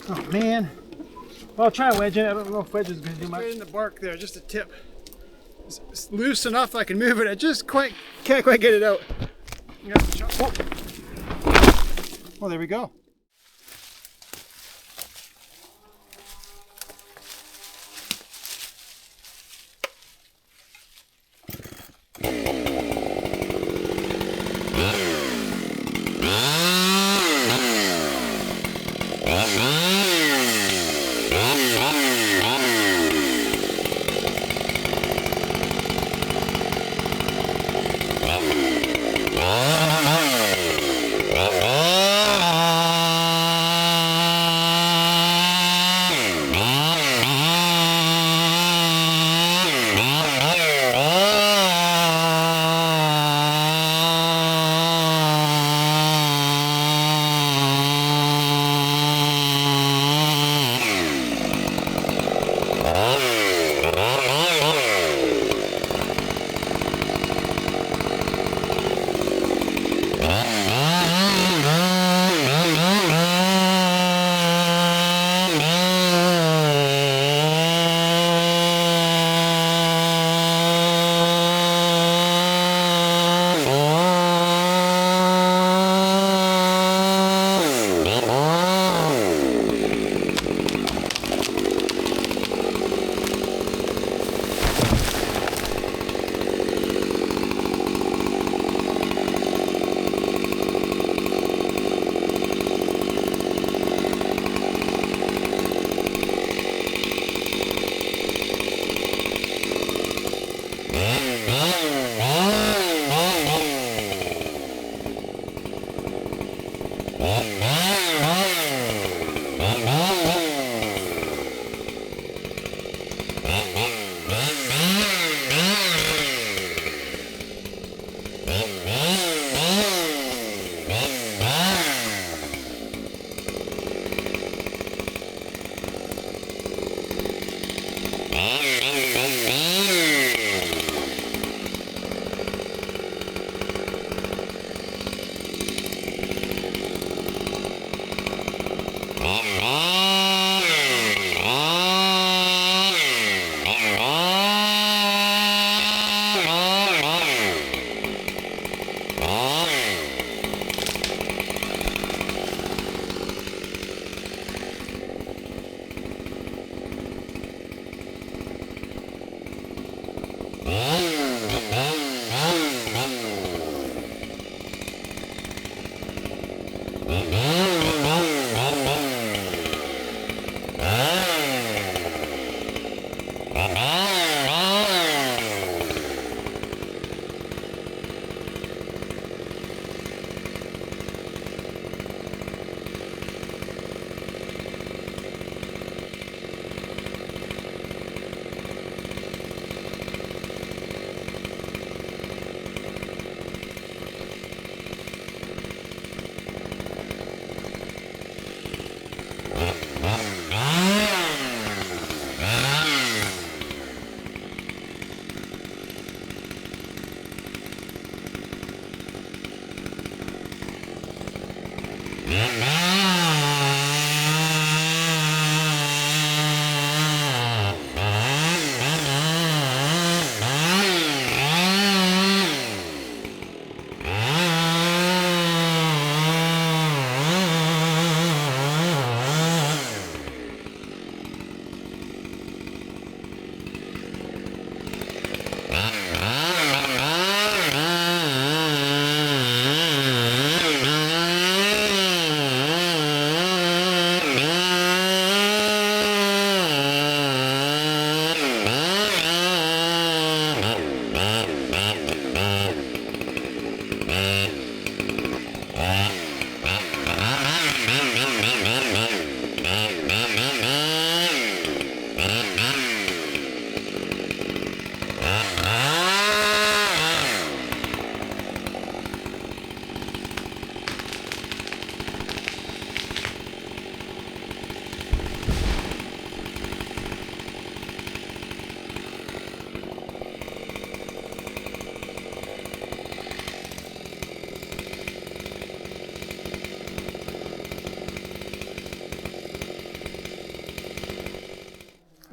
Oh man. Well, I'll try wedging. I don't know if wedge is going to do much. Right in the bark there, just a tip. It's loose enough I can move it. I just can't quite get it out. Oh. Well, there we go.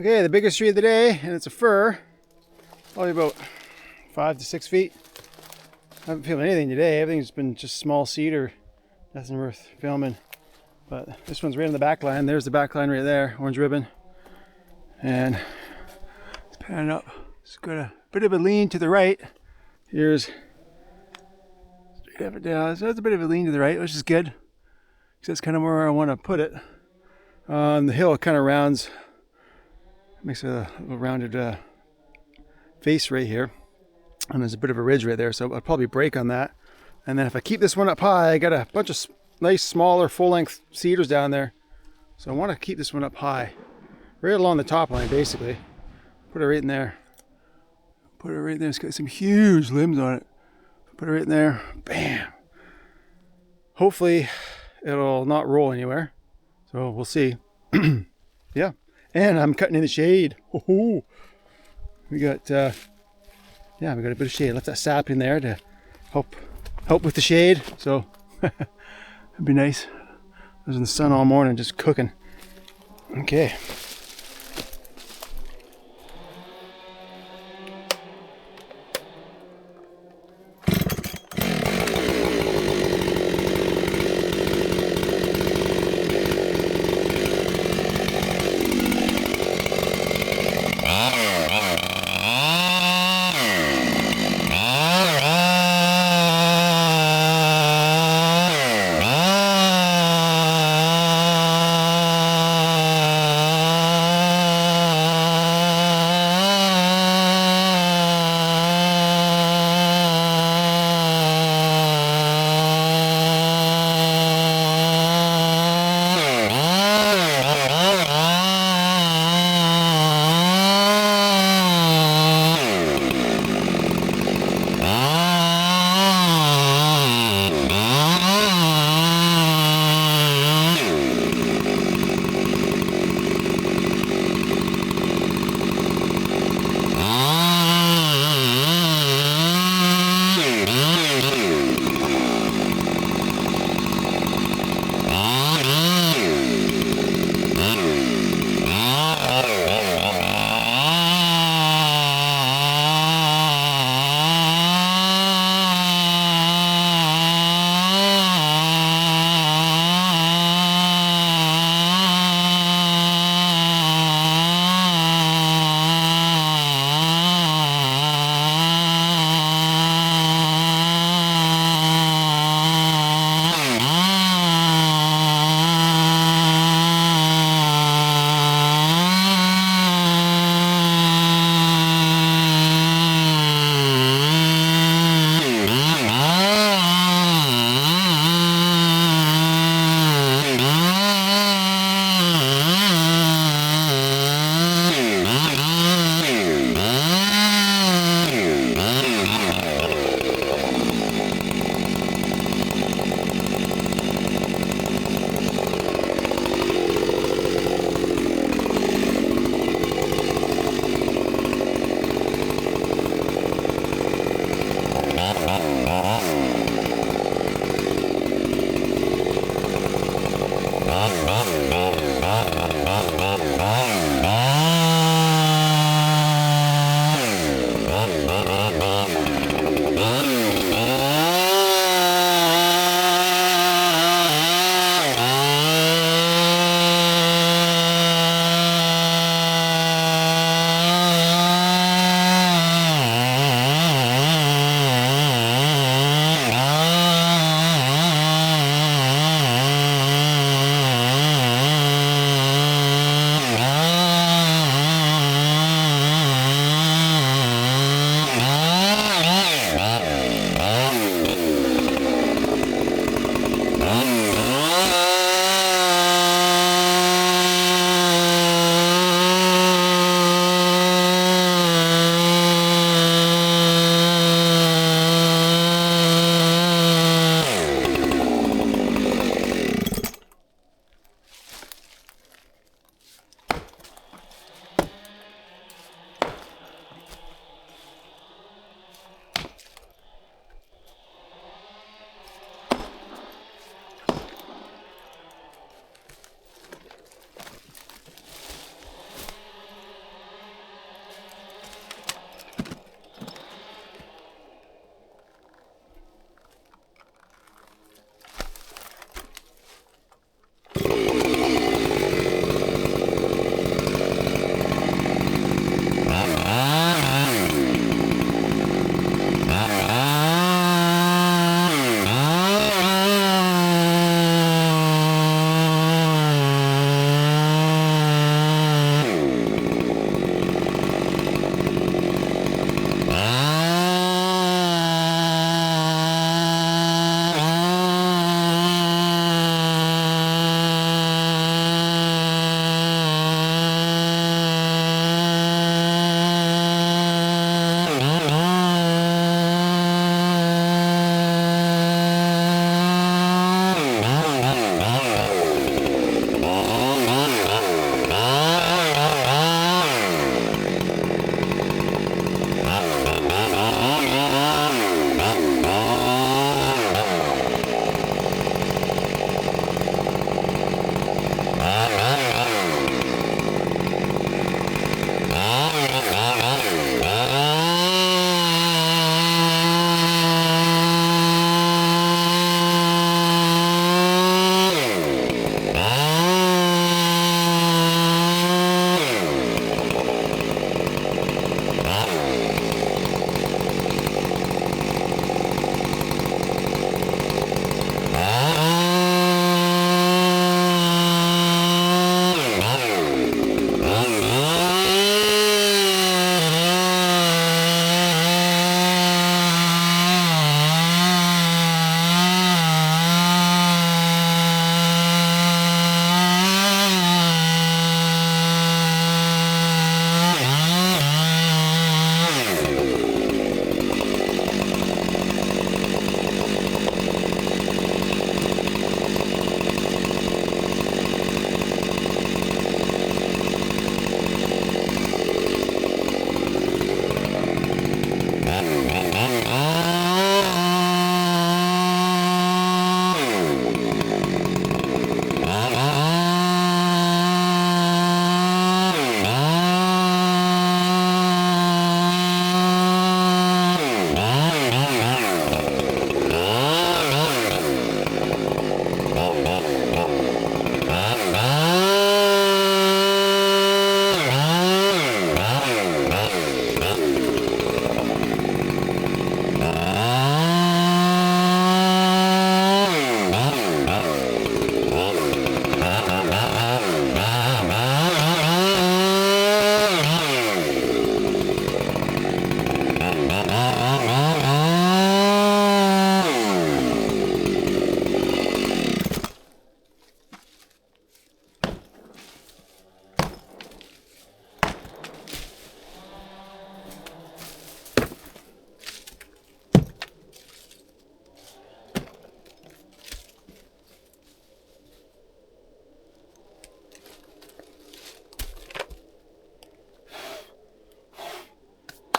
Okay, the biggest tree of the day, and it's a fir, probably about 5 to 6 feet. I haven't filmed anything today. Everything's been just small cedar, nothing worth filming. But this one's right on the back line. There's the back line right there, orange ribbon. And let's pan it up. It's got a bit of a lean to the right. Here's straight up and down. So it's a bit of a lean to the right, which is good. Because that's kind of where I want to put it. On the hill, it kind of rounds, makes a little rounded face right here. And there's a bit of a ridge right there, so I'll probably break on that. And then if I keep this one up high, I got a bunch of nice, smaller, full-length cedars down there. So I want to keep this one up high. Right along the top line, basically. Put it right in there. Put it right there. It's got some huge limbs on it. Put it right in there. Bam! Hopefully, it'll not roll anywhere. So we'll see. Yeah. And I'm cutting in the shade. Oh, we got, we got a bit of shade. Left that sap in there to help with the shade. So that'd be nice. I was in the sun all morning just cooking. Okay.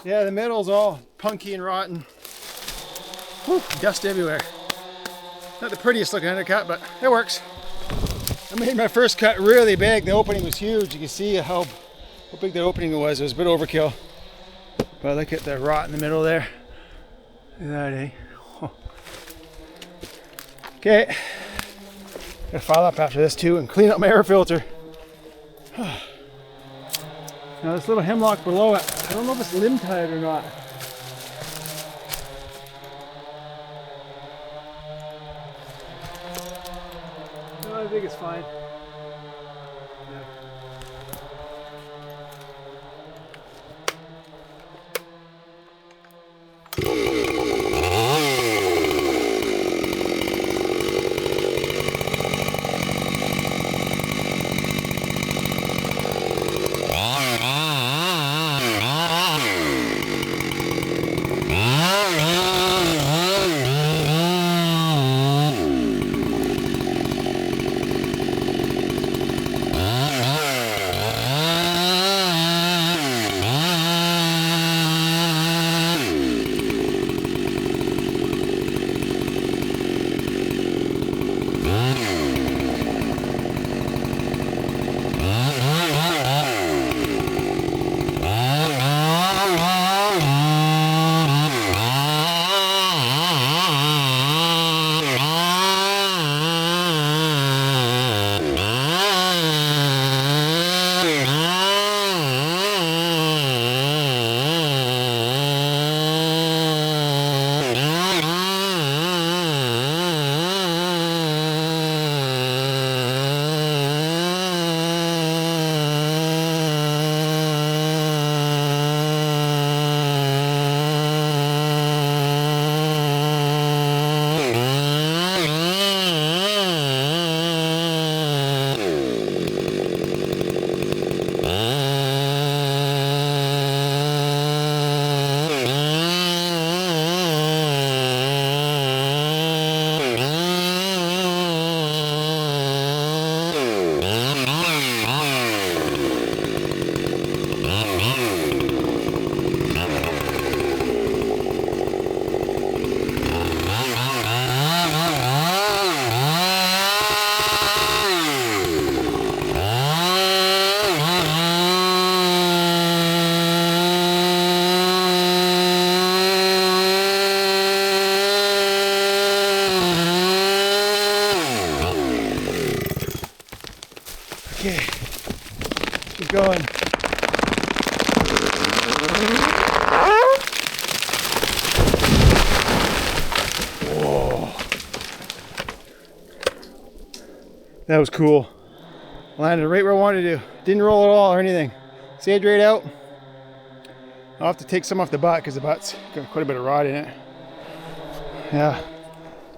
Yeah, the middle's all punky and rotten. Whew, dust everywhere. Not the prettiest looking undercut, but it works. I made my first cut really big. The opening was huge. You can see how big the opening was. It was a bit overkill. But look at the rot in the middle there. Look at that, eh? Oh. Okay. Gotta file up after this too and clean up my air filter. Now this little hemlock below it, I don't know if it's limb tied or not. No, I think it's fine. Yeah. Okay, keep going. Whoa. That was cool. Landed right where I wanted to. Didn't roll at all or anything. Stayed right out. I'll have to take some off the butt because the butt's got quite a bit of rot in it. Yeah,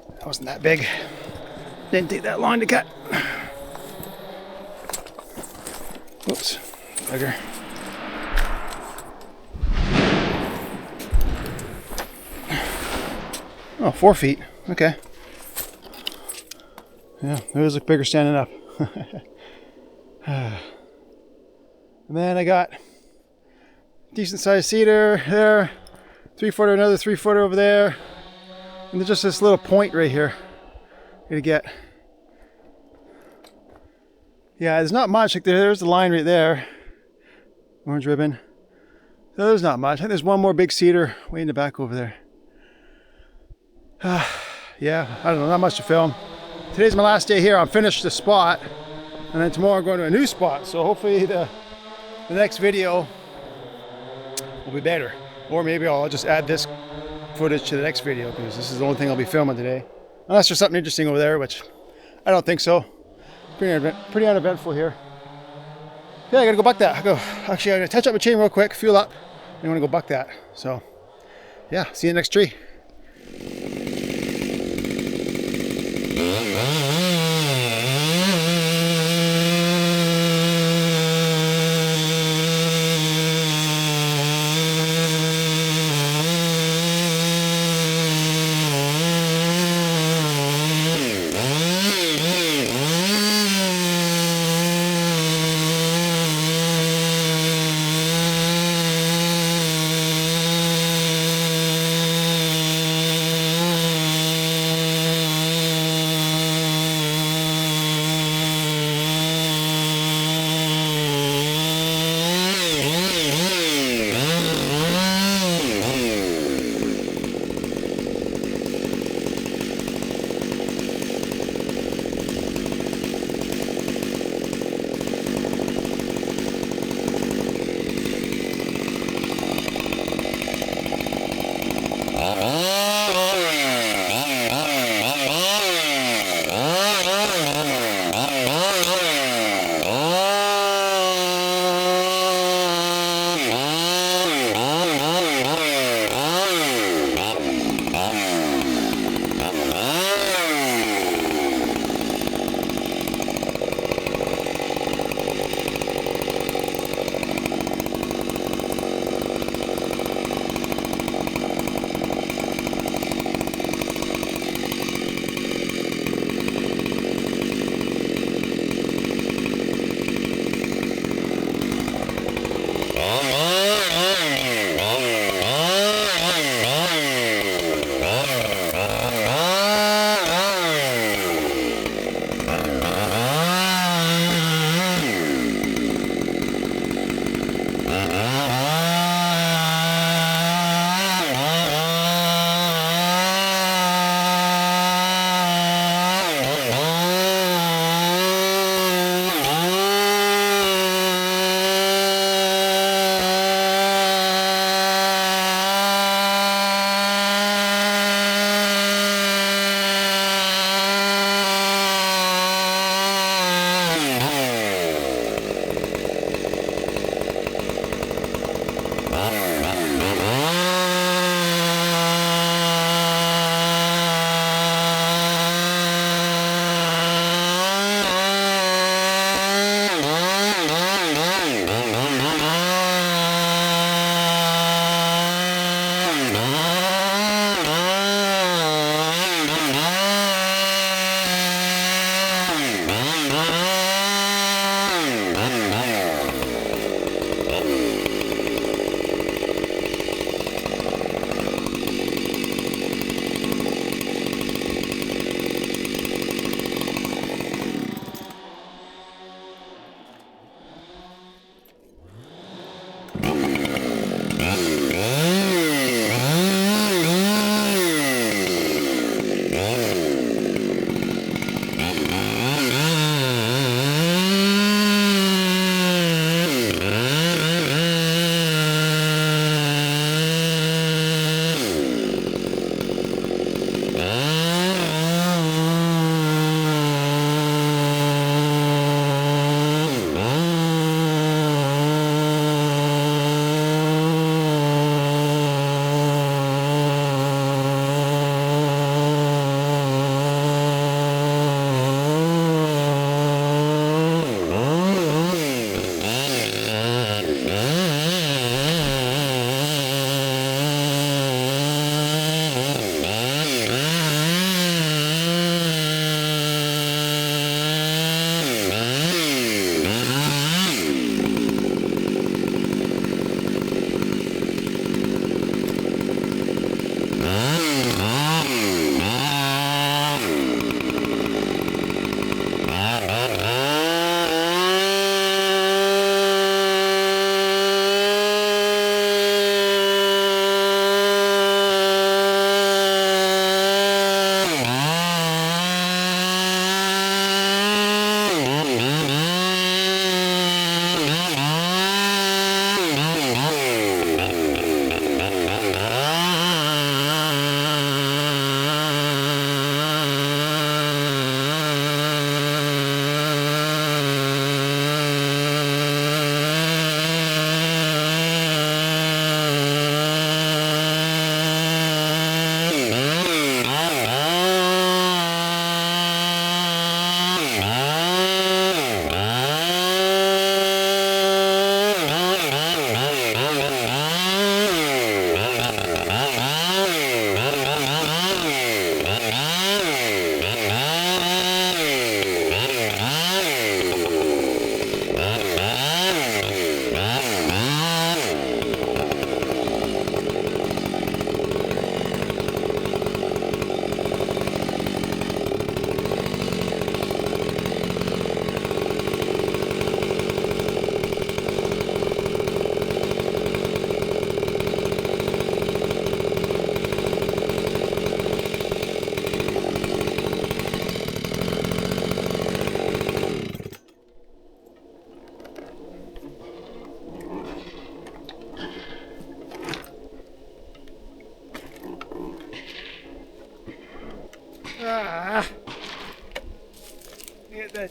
that wasn't that big. Didn't take that long to cut. Oops, bugger. Oh, 4 feet. Okay. Yeah, those look bigger standing up. And then I got decent sized cedar there, 3-footer, another 3-footer over there, and there's just this little point right here. Gonna get. Yeah, there's not much. Like there's the line right there, orange ribbon. So there's not much. I think there's one more big cedar way in the back over there. Yeah, I don't know, not much to film. Today's my last day here. I'm finished the spot, and then tomorrow I'm going to a new spot. So hopefully the next video will be better, or maybe I'll just add this footage to the next video because this is the only thing I'll be filming today, unless there's something interesting over there, which I don't think so. Pretty uneventful here. Yeah, I gotta go buck that. Actually, I'm gonna touch up my chain real quick, fuel up, and I'm gonna go buck that. So yeah, see you in the next tree.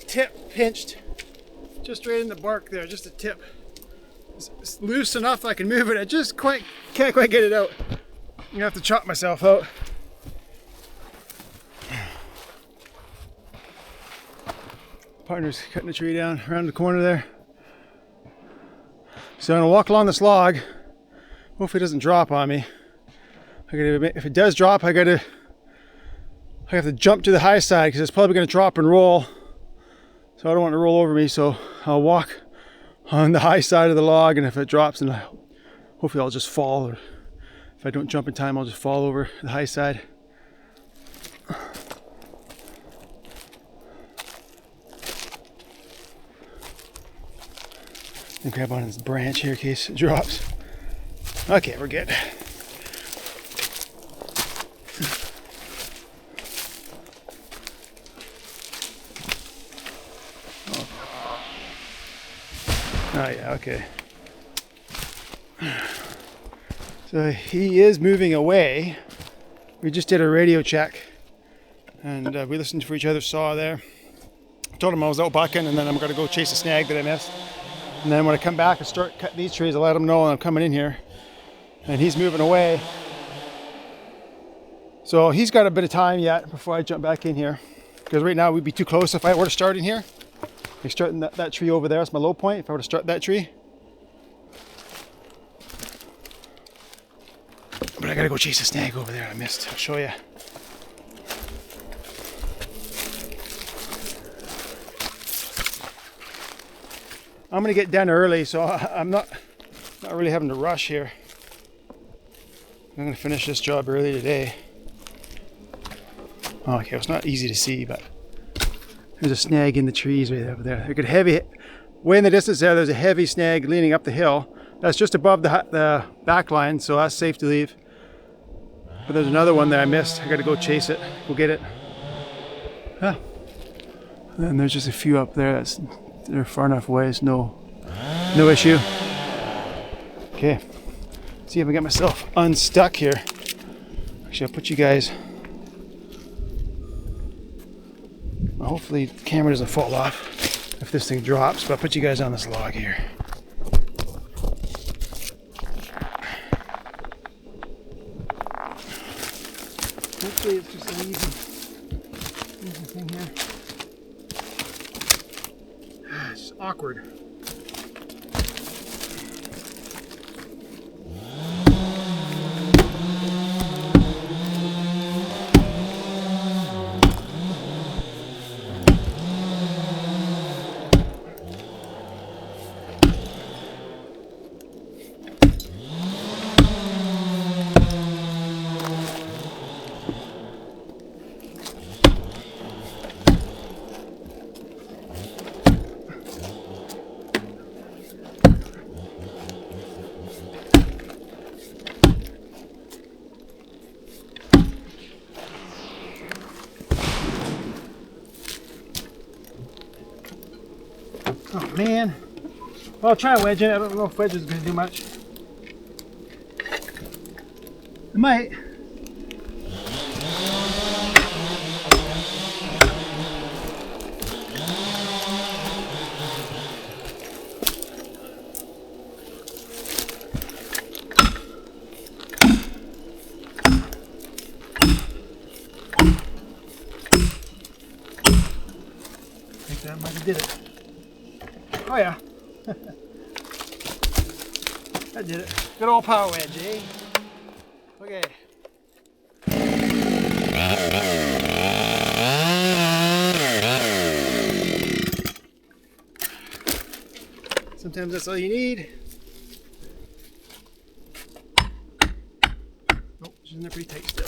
tip pinched just right in the bark there, just a tip. It's loose enough I can move it. I just can't quite get it out. I'm gonna have to chop myself out. Partner's cutting the tree down around the corner there. So I'm gonna walk along this log. Hopefully it doesn't drop on me. If it does drop, I have to jump to the high side because it's probably gonna drop and roll. So I don't want it to roll over me, so I'll walk on the high side of the log, and if it drops, then hopefully I'll just fall, or if I don't jump in time, I'll just fall over the high side. And grab on this branch here in case it drops. Okay, we're good. Oh yeah, okay. So he is moving away. We just did a radio check, and we listened for each other's saw there. I told him I was out bucking, and then I'm going to go chase a snag that I missed. And then when I come back and start cutting these trees, I'll let him know I'm coming in here. And he's moving away. So he's got a bit of time yet before I jump back in here. Because right now we'd be too close if I were to start in here. Like starting that tree over there, that's my low point. If I were to start that tree. But I gotta go chase a snag over there I missed. I'll show you. I'm gonna get done early, so I'm not really having to rush here. I'm gonna finish this job early today. Okay, well, it's not easy to see, but there's a snag in the trees right over there. There's a heavy, way in the distance there, there's a heavy snag leaning up the hill. That's just above the back line, so that's safe to leave. But there's another one that I missed. I gotta go chase it, go get it. Ah. And then there's just a few up there. They're far enough away, it's no issue. Okay, see if I can get myself unstuck here. Actually, I'll put you guys. Well, hopefully the camera doesn't fall off if this thing drops, but I'll put you guys on this log here. Hopefully it's just an easy thing here. It's awkward. Oh man. Well, I'll try wedging. I don't know if wedge is going to do much. It might. I think that might have did it. Oh yeah. That did it. Good old PowerWedge, eh? Okay. Sometimes that's all you need. Nope, she's in there pretty tight still.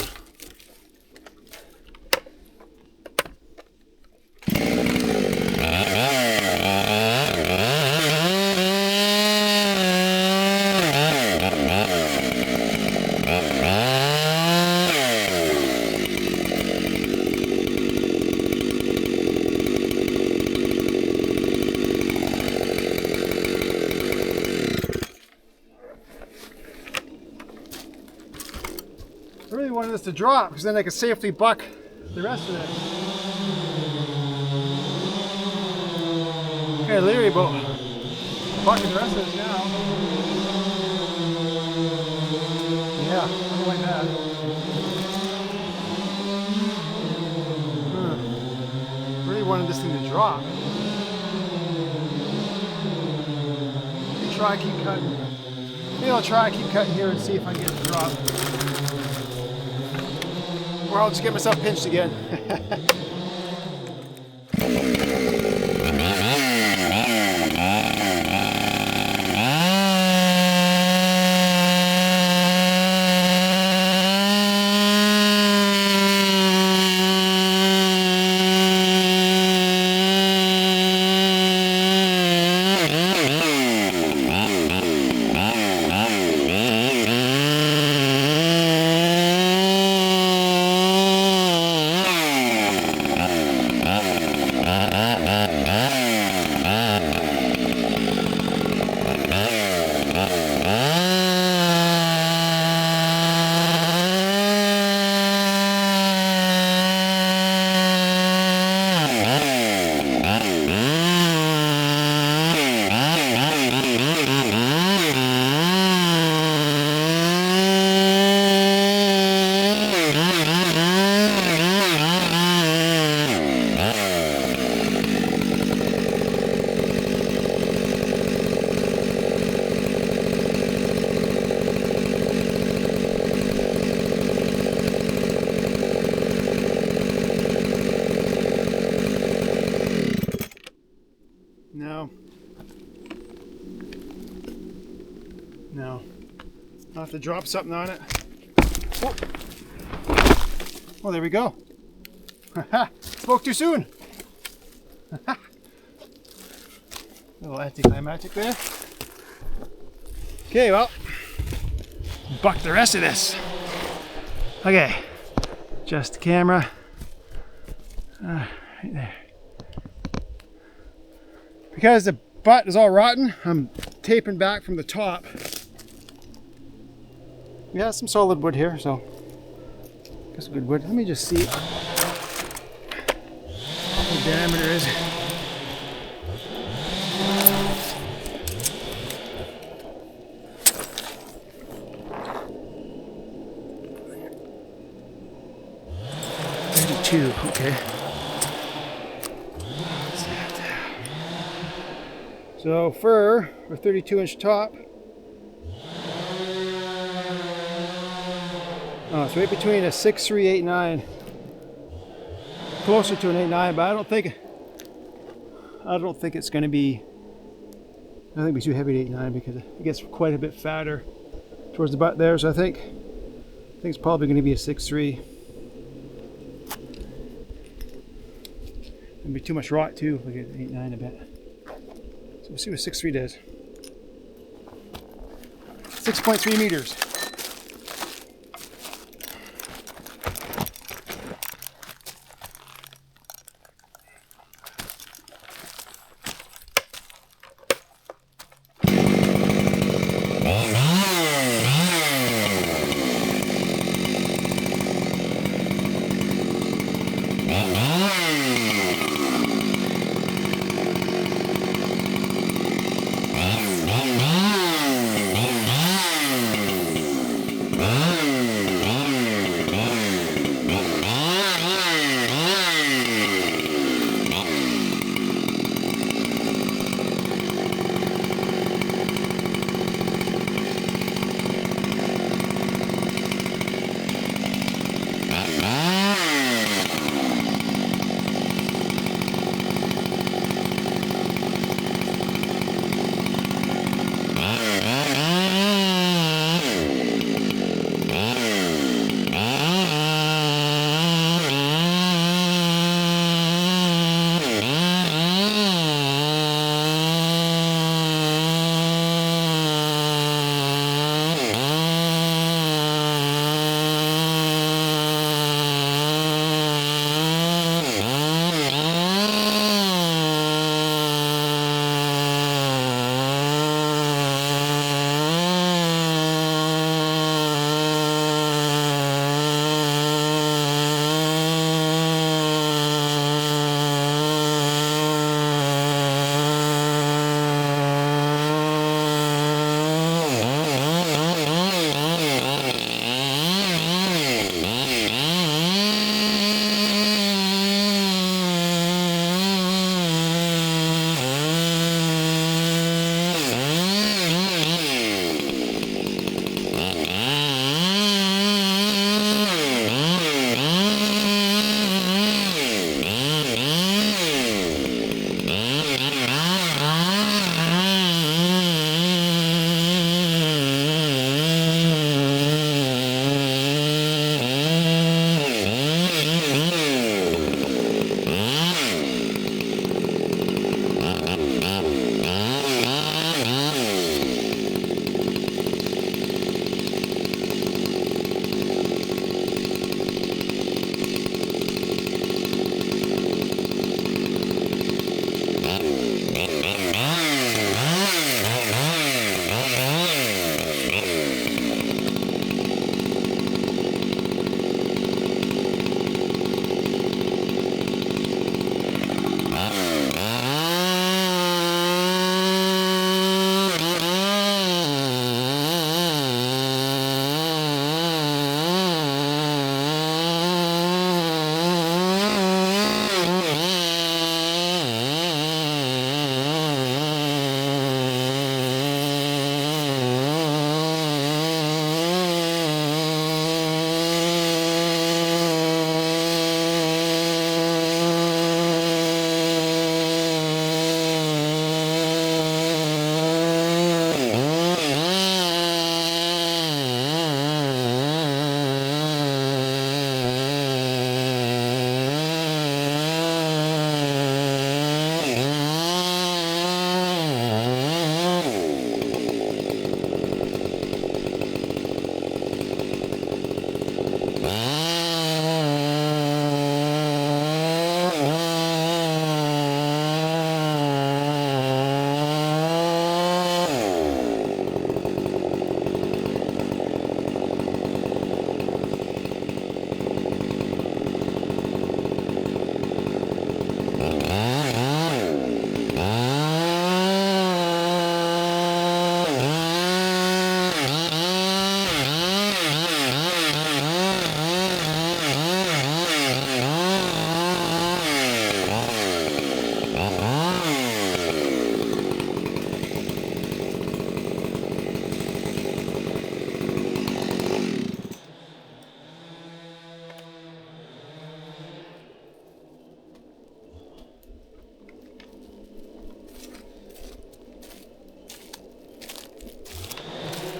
I really wanted this to drop because then I could safely buck the rest of it. Okay, literally about bucking the rest of this now. Yeah, something like that. Really wanted this thing to drop. Try keep cutting. Maybe I'll try keep cutting here and see if I can get it to drop. Or I'll just get myself pinched again. No. I'll have to drop something on it. Oh, well, there we go. Spoke too soon. A little anticlimactic there. Okay, well, buck the rest of this. Okay, just the camera. Right there. Because the butt is all rotten, I'm taping back from the top. We have some solid wood here, so I guess good wood. Let me just see what the diameter is. Okay. So fir, or 32-inch top. Oh, it's right between a 6.3, 8.9. Closer to an 8.9, but I don't think it's going to be. I think it'd be too heavy to 8.9 because it gets quite a bit fatter towards the butt there. So I think it's probably going to be a 6.3. It'd be too much rot too if we get 8.9 a bit. So we'll see what 6.3 does. 6.3 meters.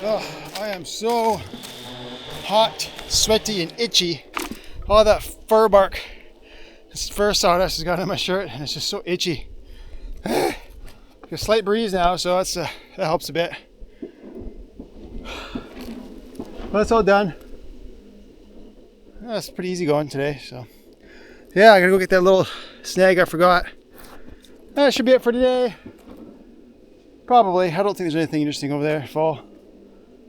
Oh, I am so hot, sweaty, and itchy. All that fir bark, this fir sawdust has got on my shirt, and it's just so itchy. A slight breeze now, so that helps a bit. Well, it's all done. That's pretty easy going today, so yeah, I gotta go get that little snag I forgot. That should be it for today. Probably. I don't think there's anything interesting over there. Fall.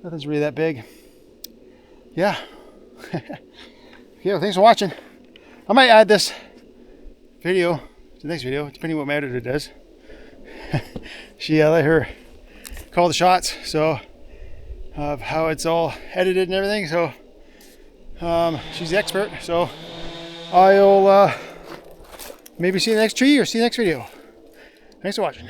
Nothing's really that big. Yeah. Yeah, well, thanks for watching. I might add this video to the next video, depending on what my editor does. I let her call the shots, so of how it's all edited and everything. So she's the expert. So I'll maybe see you in the next tree or see you in the next video. Thanks for watching.